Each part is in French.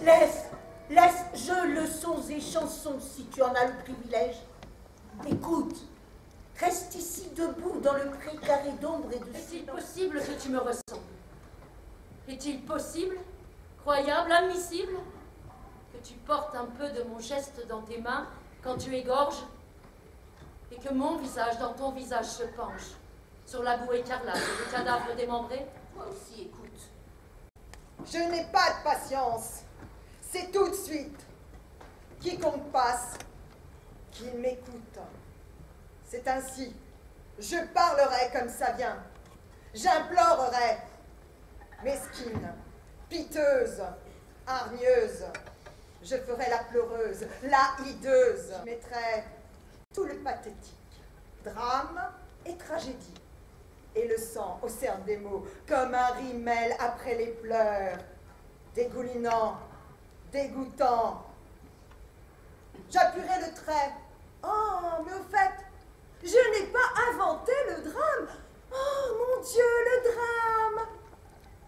Laisse jeux, leçons et chansons si tu en as le privilège. Écoute, reste ici debout dans le précaré d'ombre et de silence. Est-il possible que tu me ressembles? Est-il possible, croyable, admissible, que tu portes un peu de mon geste dans tes mains quand tu égorges, et que mon visage dans ton visage se penche sur la boue écarlate et le cadavre démembré? Toi aussi, écoute. Je n'ai pas de patience. C'est tout de suite. Quiconque passe, qu'il m'écoute. C'est ainsi. Je parlerai comme ça vient. J'implorerai. Mesquine, piteuse, hargneuse. Je ferai la pleureuse, la hideuse. Je mettrai tout le pathétique, drame et tragédie. Et le sang au cerne des mots, comme un rimel après les pleurs, dégoulinant, dégoûtant. J'appuierai le trait. Oh, mais au fait, je n'ai pas inventé le drame. Oh, mon Dieu, le drame.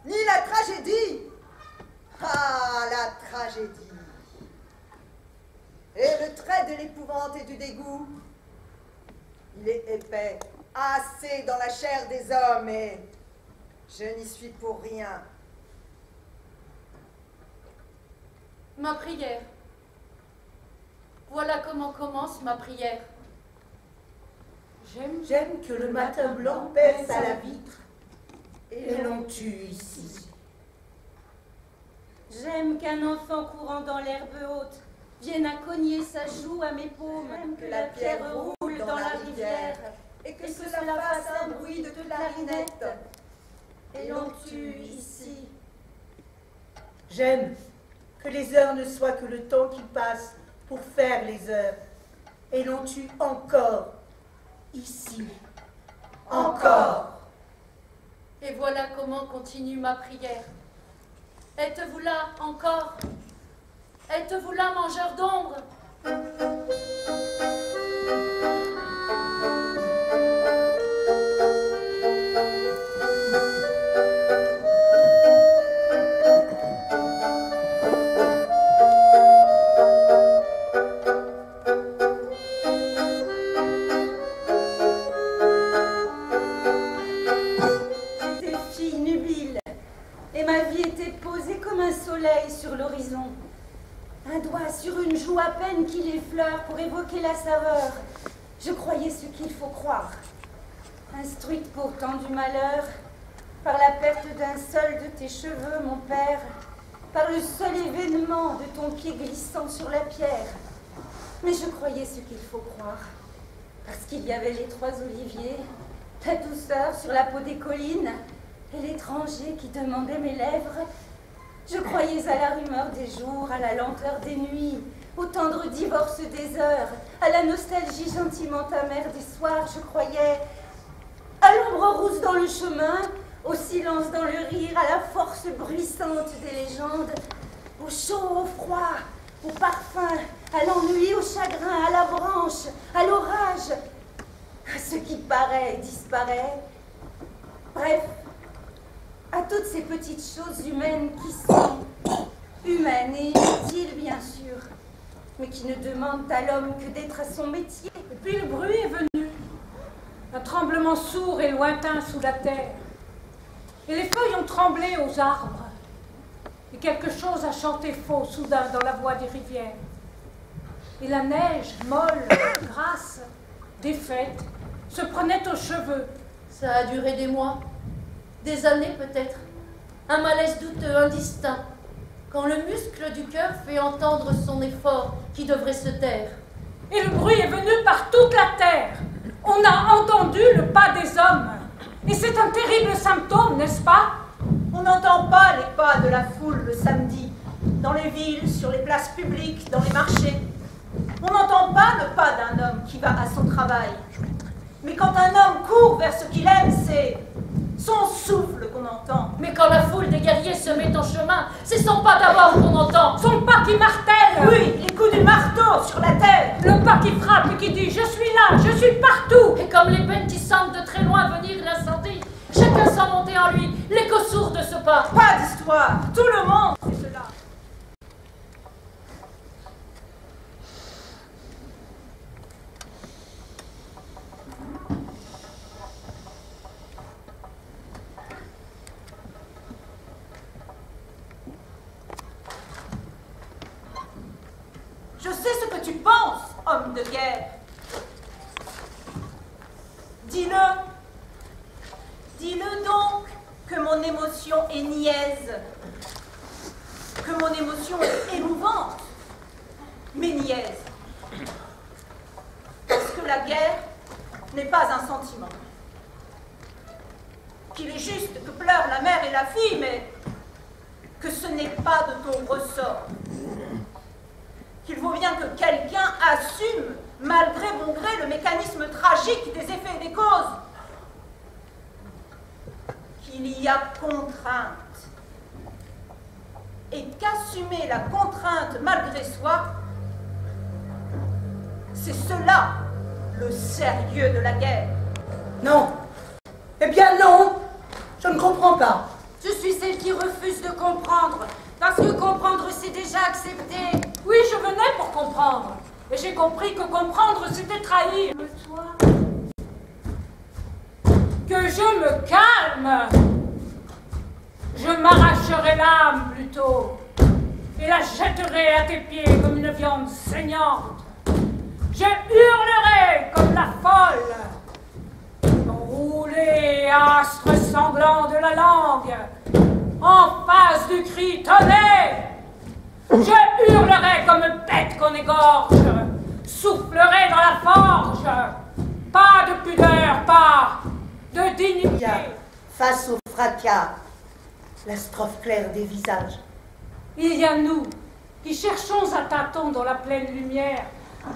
Ni la tragédie. Ah, la tragédie. Et le trait de l'épouvante et du dégoût, il est épais, assez dans la chair des hommes, et je n'y suis pour rien. Ma prière. Voilà comment commence ma prière. J'aime que le matin blanc pèse à la vitre et l'on tue ici. J'aime qu'un enfant courant dans l'herbe haute vienne à cogner sa joue à mes paumes. J'aime que la pierre roule dans la rivière et que cela fasse un bruit de clarinette et l'on tue ici. J'aime que les heures ne soient que le temps qui passe pour faire les heures, et l'on tue encore ici. Encore. Et voilà comment continue ma prière. Êtes-vous là encore? Êtes-vous là, mangeur d'ombre? J'étais fille nubile, et ma vie était posée comme un soleil sur l'horizon. Un doigt sur une joue à peine qu'il effleure pour évoquer la saveur. Je croyais ce qu'il faut croire. Instruite pourtant du malheur, par la perte d'un seul de tes cheveux, mon père, par le seul événement de ton pied glissant sur la pierre. Mais je croyais ce qu'il faut croire, parce qu'il y avait les trois oliviers, la douceur sur la peau des collines, et l'étranger qui demandait mes lèvres. Je croyais à la rumeur des jours, à la lenteur des nuits, au tendre divorce des heures, à la nostalgie gentiment amère des soirs. Je croyais à l'ombre rousse dans le chemin, au silence dans le rire, à la force bruissante des légendes, au chaud, au froid, au parfum, à l'ennui, au chagrin, à la branche, à l'orage, à ce qui paraît et disparaît. Bref, à toutes ces petites choses humaines qui sont humaines et inutiles, bien sûr, mais qui ne demandent à l'homme que d'être à son métier. Et puis le bruit est venu, un tremblement sourd et lointain sous la terre. Et les feuilles ont tremblé aux arbres, et quelque chose a chanté faux soudain dans la voix des rivières. Et la neige, molle, grasse, défaite, se prenait aux cheveux. Ça a duré des mois, des années peut-être, un malaise douteux, indistinct, quand le muscle du cœur fait entendre son effort qui devrait se taire. Et le bruit est venu par toute la terre. On a entendu le pas des hommes. Et c'est un terrible symptôme, n'est-ce pas? On n'entend pas les pas de la foule le samedi, dans les villes, sur les places publiques, dans les marchés. On n'entend pas le pas d'un homme qui va à son travail. Mais quand un homme court vers ce qu'il aime, c'est son souffle qu'on entend. Mais quand la foule des guerriers se met en chemin, c'est son pas d'abord qu'on entend. Son pas qui martèle. Oui, les coups du marteau sur la terre. Le pas qui frappe et qui dit « Je suis là, je suis partout ». Et comme l'ébène qui semble de très loin venir l'incendie, chacun sent monter en lui l'écho sourd de ce pas. Pas d'histoire, tout le monde sait cela. Je sais ce que tu penses, homme de guerre. Dis-le. Dis-le donc que mon émotion est niaise, que mon émotion est émouvante, mais niaise. Parce que la guerre n'est pas un sentiment. Qu'il est juste que pleurent la mère et la fille, mais que ce n'est pas de ton ressort. Qu'il vaut bien que quelqu'un assume, malgré bon gré, le mécanisme tragique des effets et des causes. Qu'il y a contrainte. Et qu'assumer la contrainte malgré soi, c'est cela le sérieux de la guerre. Non. Eh bien non. Je ne comprends pas. Je suis celle qui refuse de comprendre. Parce que comprendre, c'est déjà accepter. Oui, je venais pour comprendre. Et j'ai compris que comprendre, c'était trahir. Toi, Que je me calme. Je m'arracherai l'âme plutôt. Et la jetterai à tes pieds comme une viande saignante. Je hurlerai comme la folle. Roulé astre sanglant de la langue. En face du cri tonnerre. Je hurlerai comme une bête qu'on égorge. Soufflerai dans la forge. Pas de pudeur, pas de dignité. Face au fracas, la strophe claire des visages. Il y a nous qui cherchons à tâtons dans la pleine lumière,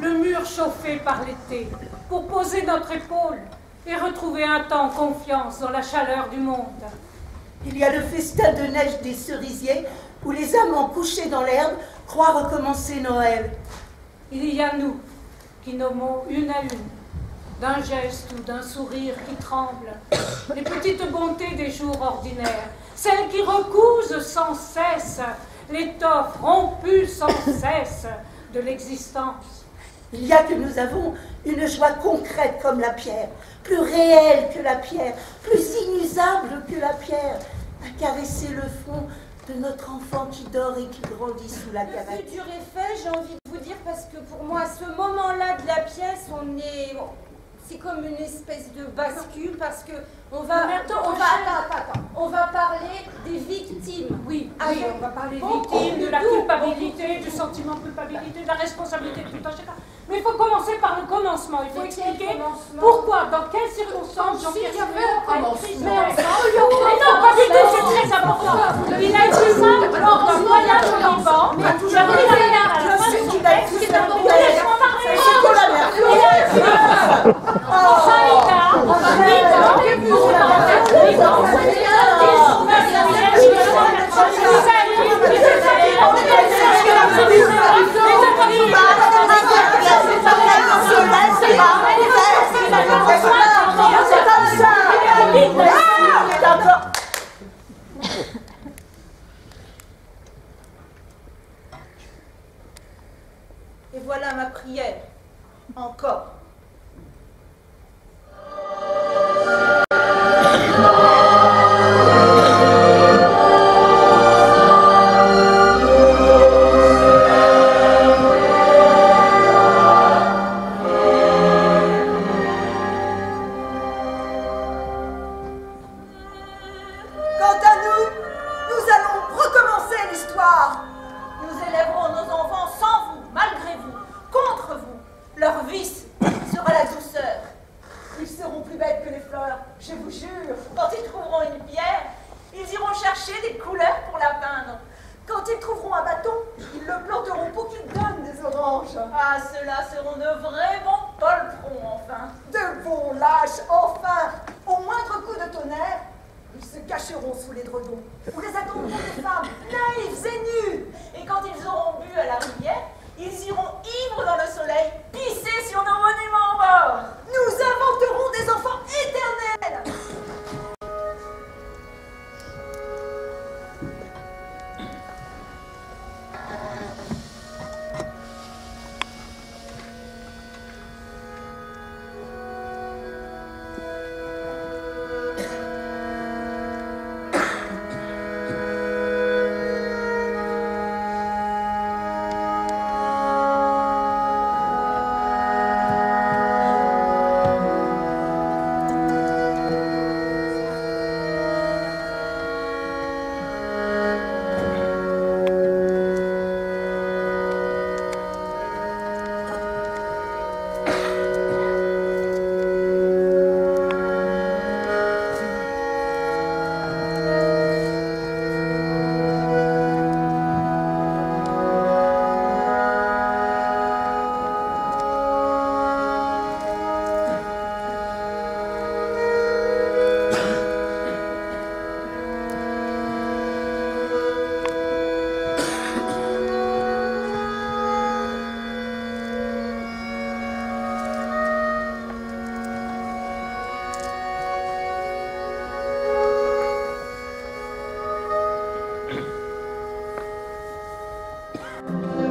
le mur chauffé par l'été, pour poser notre épaule et retrouver un temps confiance dans la chaleur du monde. Il y a le festin de neige des cerisiers où les amants couchés dans l'herbe croient recommencer Noël. Il y a nous qui nommons une à une, d'un geste ou d'un sourire qui tremble, les petites bontés des jours ordinaires, celles qui recousent sans cesse l'étoffe rompue sans cesse de l'existence. Il y a que nous avons une joie concrète comme la pierre, plus réelle que la pierre, plus inusable que la pierre, à caresser le front de notre enfant qui dort et qui grandit sous la le caresse. futur est fait, j'ai envie de vous dire, parce que pour moi, à ce moment-là de la pièce, on est... bon, c'est comme une espèce de bascule, parce que on va... Mais attends, on va parler des victimes. Oui, Avec on va parler des beaucoup victimes, de la tout, culpabilité, du sentiment de culpabilité, de la responsabilité de tout un chacun. Mais il faut commencer par le commencement. Il faut De quel expliquer commencement? pourquoi, dans quelles circonstances Jean-Pierre Sivert a écrit ce Mais texte. Mais non, pas du tout, c'est très important. Il a écrit ça lors d'un voyage au Liban. Il a pris la mer à la fin de son texte. Laisse-moi parler. Il a écrit Saïda, Liban, Et voilà ma prière, encore. Quant à nous, nous allons recommencer l'histoire. Nous élèverons nos enfants sans vous, malgré vous, contre vous. Leur vice sera la douceur. Ils seront plus bêtes que les fleurs, je vous jure. Quand ils trouveront une pierre, ils iront chercher des couleurs pour la peindre. Quand ils trouveront un bâton, ils le planteront pour qu'il donne des oranges. Ah, ceux-là seront de vrais bons poltrons, enfin. De bons lâches, enfin. Au moindre coup de tonnerre, ils se cacheront sous les dragons. Ou les attendront des femmes, naïves et nues. Et quand ils auront bu à la rivière, ils iront ivres dans le soleil, pisser sur nos monuments morts. Nous inventerons des enfants éternels. Thank you.